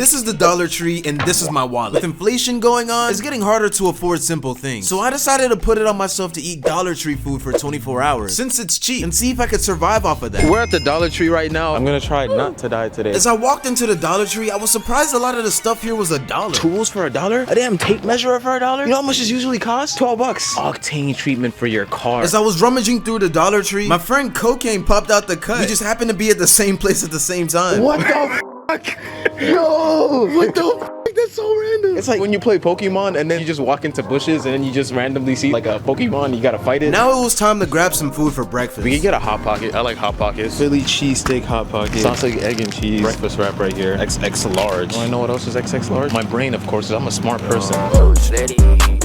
This is the Dollar Tree and this is my wallet. With inflation going on, it's getting harder to afford simple things. So I decided to put it on myself to eat Dollar Tree food for 24 hours since it's cheap and see if I could survive off of that. We're at the Dollar Tree right now. I'm gonna try not to die today. As I walked into the Dollar Tree, I was surprised a lot of the stuff here was $1. Tools for $1? A damn tape measure for $1? You know how much this usually costs? 12 bucks. Octane treatment for your car. As I was rummaging through the Dollar Tree, my friend Cocaine popped out the cut. We just happened to be at the same place at the same time. What the fuck? Yo, what the fuck? That's so random. It's like when you play Pokemon and then you just walk into bushes and then you just randomly see like a Pokemon and you gotta fight it. Now it was time to grab some food for breakfast. We can get a Hot Pocket. I like Hot Pockets. Philly cheesesteak Hot Pocket. Sausage, egg, and cheese. Breakfast wrap right here. XX large. Do I know what else is XX large? My brain, of course, 'cause I'm a smart person.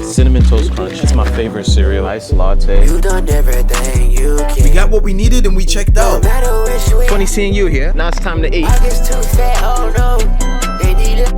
Cinnamon Toast Crunch. It's my favorite cereal. Iced latte. You done everything you can. We got what we needed and we checked out. No matter which way. Funny seeing you here. Now it's time to eat. I get too fat, oh no. They need it.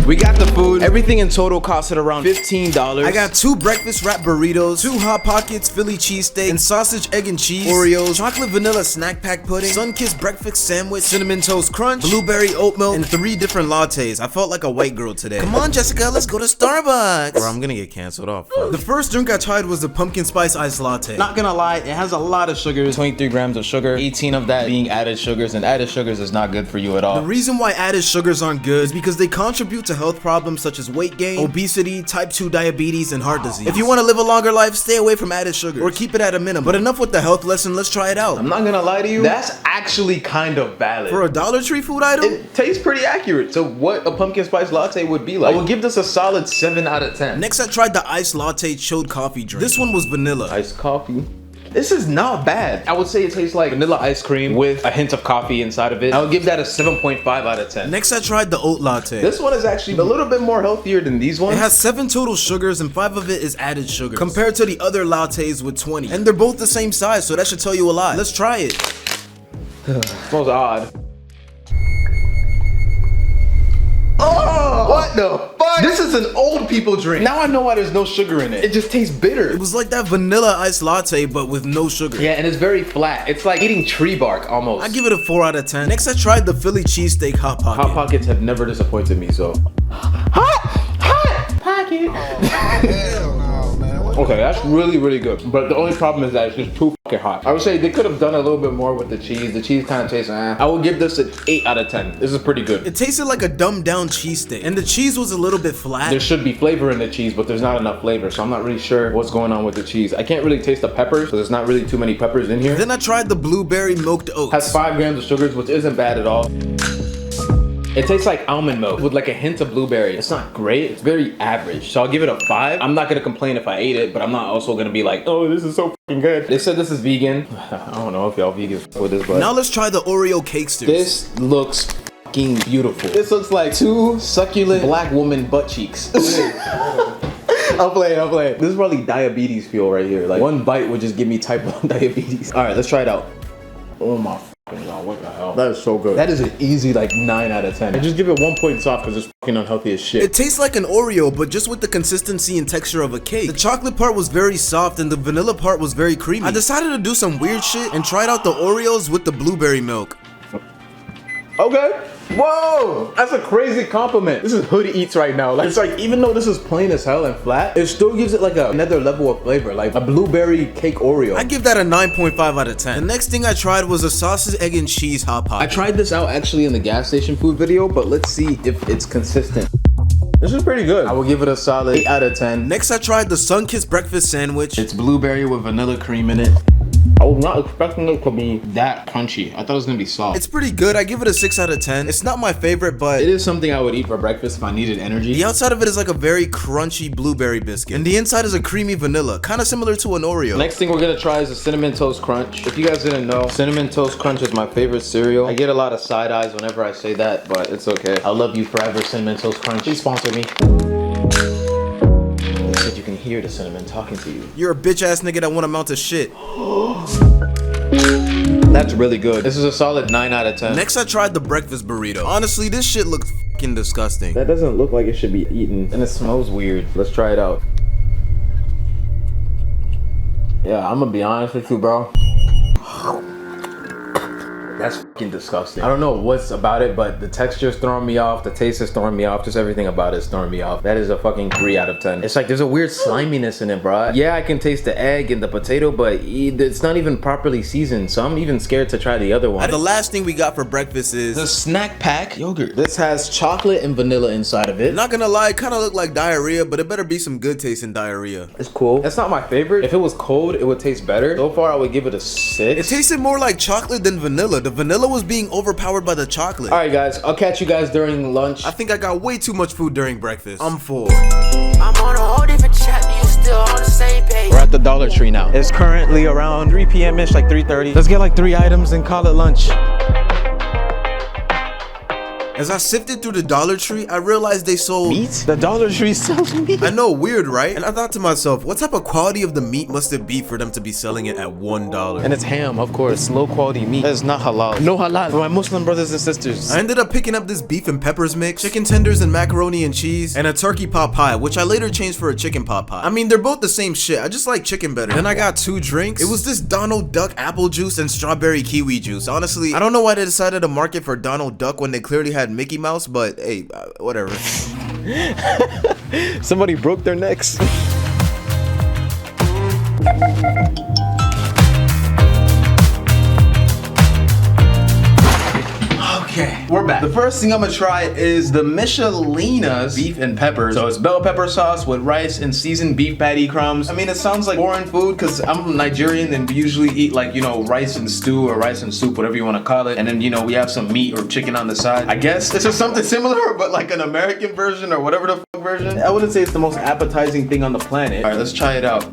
We got the food. Everything in total costed around $15. I got 2 breakfast wrap burritos, 2 Hot Pockets Philly cheesesteak, and sausage, egg, and cheese, Oreos, chocolate vanilla snack pack pudding, sun-kissed breakfast sandwich, cinnamon toast crunch, blueberry oat milk, and 3 different lattes. I felt like a white girl today. Come on, Jessica, let's go to Starbucks. Or I'm gonna get canceled off. The first drink I tried was the pumpkin spice iced latte. Not gonna lie, it has a lot of sugars. 23 grams of sugar, 18 of that being added sugars, and added sugars is not good for you at all. The reason why added sugars aren't good is because they contribute to health problems such as weight gain, obesity, type 2 diabetes, and heart disease. If you want to live a longer life, stay away from added sugar or keep it at a minimum. But enough with the health lesson, let's try it out. I'm not gonna lie to you, that's actually kind of valid. For a Dollar Tree food item? It tastes pretty accurate to what a pumpkin spice latte would be like. I would give this a solid 7 out of 10. Next, I tried the iced latte chilled coffee drink. This one was vanilla. Iced coffee. This is not bad. I would say it tastes like vanilla ice cream with a hint of coffee inside of it. I would give that a 7.5 out of 10. Next, I tried the oat latte. This one is actually a little bit more healthier than these ones. It has 7 total sugars and 5 of it is added sugar, compared to the other lattes with 20. And they're both the same size, so that should tell you a lot. Let's try it. Smells odd. Oh, what the fuck? This is an old people drink. Now I know why there's no sugar in it. It just tastes bitter. It was like that vanilla iced latte, but with no sugar. Yeah, and it's very flat. It's like eating tree bark almost. I give it a 4 out of 10. Next, I tried the Philly cheesesteak Hot Pocket. Hot Pockets have never disappointed me, so. Hot Pocket. Hell no, man. Okay, that's really, really good. But the only problem is that it's just too fucking hot. I would say they could have done a little bit more with the cheese. The cheese kind of tastes, I would give this an 8 out of 10. This is pretty good. It tasted like a dumbed down cheesesteak, and the cheese was a little bit flat. There should be flavor in the cheese, but there's not enough flavor, so I'm not really sure what's going on with the cheese. I can't really taste the peppers, so there's not really too many peppers in here. Then I tried the blueberry milked oats. Has 5 grams of sugars, which isn't bad at all. It tastes like almond milk with like a hint of blueberry. It's not great, it's very average. So I'll give it a 5. I'm not gonna complain if I ate it, but I'm not also gonna be like, oh, this is so fucking good. They said this is vegan. I don't know if y'all vegans with this, but. Now let's try the Oreo cakesters. This looks fucking beautiful. This looks like 2 succulent black woman butt cheeks. I'll play. This is probably diabetes fuel right here. Like 1 bite would just give me type 1 diabetes. All right, let's try it out. Oh my God, what the hell? That is so good. That is an easy like 9 out of 10. I just give it 1 point soft because it's fucking unhealthy as shit. It tastes like an Oreo, but just with the consistency and texture of a cake. The chocolate part was very soft and the vanilla part was very creamy. I decided to do some weird shit and tried out the Oreos with the blueberry milk. Okay. Whoa, that's a crazy compliment. This is hood eats right now. Like, it's like, even though this is plain as hell and flat, it still gives it like another level of flavor, like a blueberry cake Oreo. I give that a 9.5 out of 10. The next thing I tried was a sausage, egg, and cheese Hot Pocket. I tried this out actually in the gas station food video, but let's see if it's consistent. This is pretty good. I will give it a solid 8 out of 10. Next, I tried the sun-kissed breakfast sandwich. It's blueberry with vanilla cream in it. I was not expecting it to be that crunchy. I thought it was gonna be soft. It's pretty good. I give it a 6 out of 10. It's not my favorite, but it is something I would eat for breakfast if I needed energy. The outside of it is like a very crunchy blueberry biscuit, and the inside is a creamy vanilla, kind of similar to an Oreo. Next thing we're gonna try is the Cinnamon Toast Crunch. If you guys didn't know, Cinnamon Toast Crunch is my favorite cereal. I get a lot of side eyes whenever I say that, but it's okay. I love you forever, Cinnamon Toast Crunch. Please sponsor me. You can hear the cinnamon talking to you. You're a bitch ass nigga that wanna mount a shit. That's really good. This is a solid 9 out of 10. Next, I tried the breakfast burrito. Honestly, this shit looks fucking disgusting. That doesn't look like it should be eaten, and it smells weird. Let's try it out. Yeah, I'm gonna be honest with you, bro. That's fucking disgusting. I don't know what's about it, but the texture is throwing me off. The taste is throwing me off. Just everything about it is throwing me off. That is a fucking 3 out of 10. It's like there's a weird sliminess in it, bro. Yeah, I can taste the egg and the potato, but it's not even properly seasoned. So I'm even scared to try the other one. And the last thing we got for breakfast is the snack pack yogurt. This has chocolate and vanilla inside of it. Not gonna lie, it kind of look like diarrhea, but it better be some good tasting diarrhea. It's cool. That's not my favorite. If it was cold, it would taste better. So far, I would give it a 6. It tasted more like chocolate than vanilla. The vanilla was being overpowered by the chocolate. All right, guys. I'll catch you guys during lunch. I think I got way too much food during breakfast. I'm full. I'm on a whole different chapter, you still on the same page. We're at the Dollar Tree now. It's currently around 3 p.m.-ish, like 3:30. Let's get like 3 items and call it lunch. As I sifted through the Dollar Tree, I realized they sold Meat? The Dollar Tree sells meat. I know, weird, right? And I thought to myself, what type of quality of the meat must it be for them to be selling it at $1? And it's ham, of course. It's low quality meat. It's not halal. No halal for my Muslim brothers and sisters. I ended up picking up this beef and peppers mix, chicken tenders and macaroni and cheese, and a turkey pot pie, which I later changed for a chicken pot pie. I mean, they're both the same shit. I just like chicken better. Then I got 2 drinks. It was this Donald Duck apple juice and strawberry kiwi juice. Honestly, I don't know why they decided to market for Donald Duck when they clearly had Mickey Mouse, but hey, whatever. Somebody broke their necks. Okay, we're back. The first thing I'm gonna try is the Michelina's beef and peppers. So it's bell pepper sauce with rice and seasoned beef patty crumbs. I mean, it sounds like foreign food because I'm Nigerian and we usually eat like, you know, rice and stew or rice and soup, whatever you want to call it. And then, you know, we have some meat or chicken on the side. I guess this is something similar, but like an American version or whatever the fuck version. I wouldn't say it's the most appetizing thing on the planet. All right, let's try it out.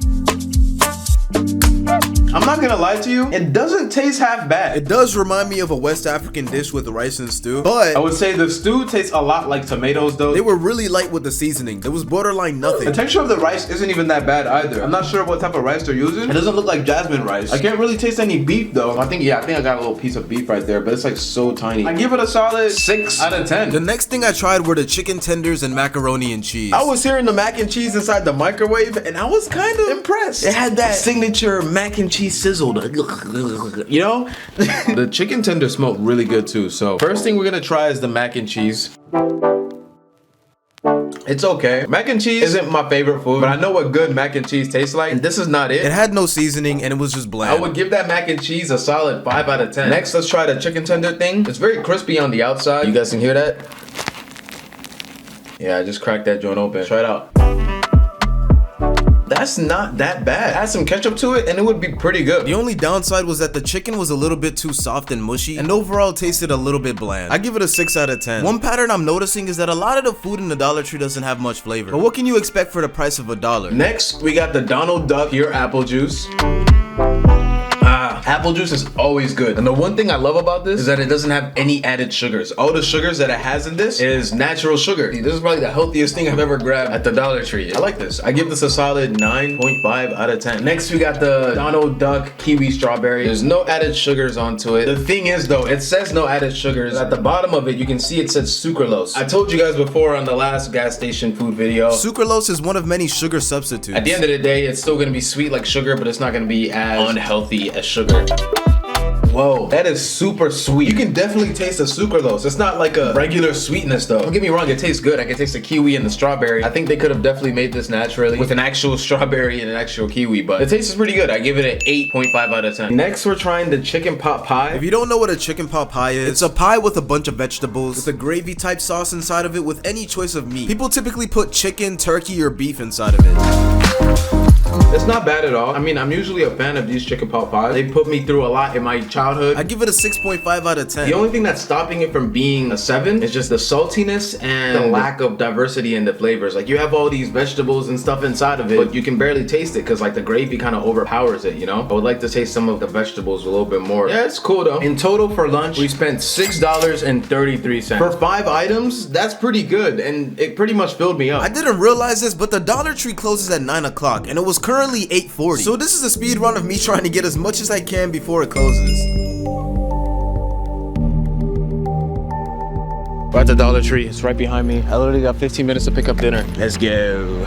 I'm not gonna lie to you, it doesn't taste half bad. It does remind me of a West African dish with rice and stew, but I would say the stew tastes a lot like tomatoes though. They were really light with the seasoning. There was borderline nothing. The texture of the rice isn't even that bad either. I'm not sure what type of rice they're using. It doesn't look like jasmine rice. I can't really taste any beef though. I think I got a little piece of beef right there, but it's like so tiny. I give it a solid 6 out of 10. The next thing I tried were the chicken tenders and macaroni and cheese. I was hearing the mac and cheese inside the microwave and I was kind of impressed. It had that signature mac and cheese sizzle. You know? The chicken tenders smelled really good too. So first thing we're gonna try is the mac and cheese. It's okay. Mac and cheese isn't my favorite food, but I know what good mac and cheese tastes like, and this is not it. It had no seasoning and it was just bland. I would give that mac and cheese a solid 5 out of 10. Next, let's try the chicken tender thing. It's very crispy on the outside. You guys can hear that? Yeah, I just cracked that joint open. Try it out. That's not that bad. Add some ketchup to it and it would be pretty good. The only downside was that the chicken was a little bit too soft and mushy and overall tasted a little bit bland. I give it a 6 out of 10. One pattern I'm noticing is that a lot of the food in the Dollar Tree doesn't have much flavor. But what can you expect for the price of $1? Next, we got the Donald Duck pure apple juice. Apple juice is always good. And the one thing I love about this is that it doesn't have any added sugars. All the sugars that it has in this is natural sugar. This is probably the healthiest thing I've ever grabbed at the Dollar Tree. I like this. I give this a solid 9.5 out of 10. Next, we got the Donald Duck kiwi strawberry. There's no added sugars onto it. The thing is though, it says no added sugars. At the bottom of it, you can see it says sucralose. I told you guys before on the last gas station food video. Sucralose is one of many sugar substitutes. At the end of the day, it's still gonna be sweet like sugar, but it's not gonna be as unhealthy as sugar. Whoa, that is super sweet. You can definitely taste the sucralose. It's not like a regular sweetness though. Don't get me wrong, it tastes good. I can taste the kiwi and the strawberry. I think they could have definitely made this naturally with an actual strawberry and an actual kiwi, but the taste is pretty good. I give it an 8.5 out of 10. Next, we're trying the chicken pot pie. If you don't know what a chicken pot pie is, it's a pie with a bunch of vegetables, with a gravy type sauce inside of it with any choice of meat. People typically put chicken, turkey, or beef inside of it. It's not bad at all. I mean, I'm usually a fan of these chicken pot pies. They put me through a lot in my childhood. I give it a 6.5 out of 10. The only thing that's stopping it from being a 7 is just the saltiness and the lack of diversity in the flavors. Like you have all these vegetables and stuff inside of it, but you can barely taste it because like the gravy kind of overpowers it, you know? I would like to taste some of the vegetables a little bit more. Yeah, it's cool though. In total for lunch, we spent $6.33. For 5 items, that's pretty good and it pretty much filled me up. I didn't realize this, but the Dollar Tree closes at 9 o'clock and it was currently 8:40. So this is a speed run of me trying to get as much as I can before it closes. We're at the Dollar Tree. It's right behind me. I literally got 15 minutes to pick up dinner. Let's go.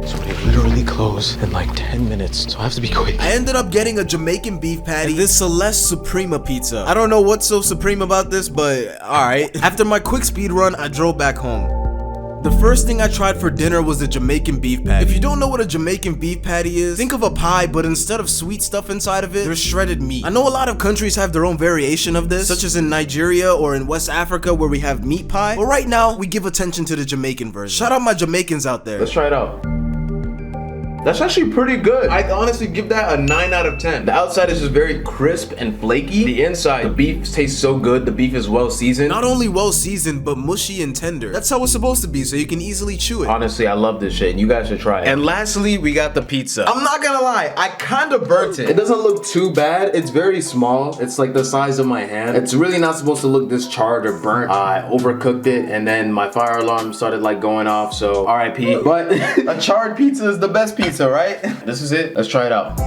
So they literally close in like 10 minutes, so I have to be quick. I ended up getting a Jamaican beef patty and this Celeste Suprema pizza. I don't know what's so supreme about this, but alright. After my quick speed run, I drove back home. The first thing I tried for dinner was a Jamaican beef patty. If you don't know what a Jamaican beef patty is, think of a pie, but instead of sweet stuff inside of it, there's shredded meat. I know a lot of countries have their own variation of this, such as in Nigeria or in West Africa where we have meat pie, but right now, we give attention to the Jamaican version. Shout out my Jamaicans out there. Let's try it out. That's actually pretty good. I honestly give that a 9 out of 10. The outside is just very crisp and flaky. The inside, the beef tastes so good. The beef is well seasoned. Not only well seasoned, but mushy and tender. That's how it's supposed to be, so you can easily chew it. Honestly, I love this shit, and you guys should try it. And lastly, we got the pizza. I'm not gonna lie, I kind of burnt it. It doesn't look too bad. It's very small. It's like the size of my hand. It's really not supposed to look this charred or burnt. I overcooked it, and then my fire alarm started like going off, so RIP. But a charred pizza is the best pizza, right? This is it. Let's try it out.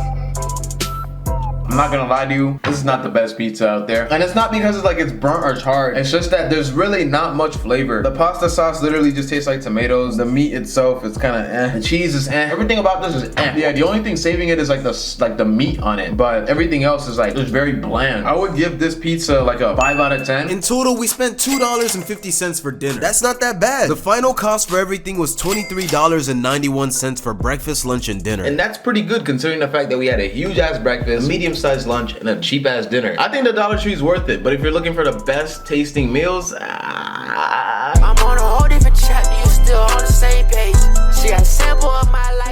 I'm not gonna lie to you, this is not the best pizza out there. And it's not because it's burnt or charred. It's just that there's really not much flavor. The pasta sauce literally just tastes like tomatoes. The meat itself is kind of eh. The cheese is eh. Everything about this is eh. Yeah, the only thing saving it is like the meat on it. But everything else is like just very bland. I would give this pizza like a 5 out of 10. In total, we spent $2.50 for dinner. That's not that bad. The final cost for everything was $23.91 for breakfast, lunch, and dinner. And that's pretty good considering the fact that we had a huge ass breakfast, medium-sized lunch, and a cheap ass dinner. I think the Dollar Tree is worth it, but if you're looking for the best tasting meals, I'm on a whole different chapter, you still on the same page. She got a sample of my life.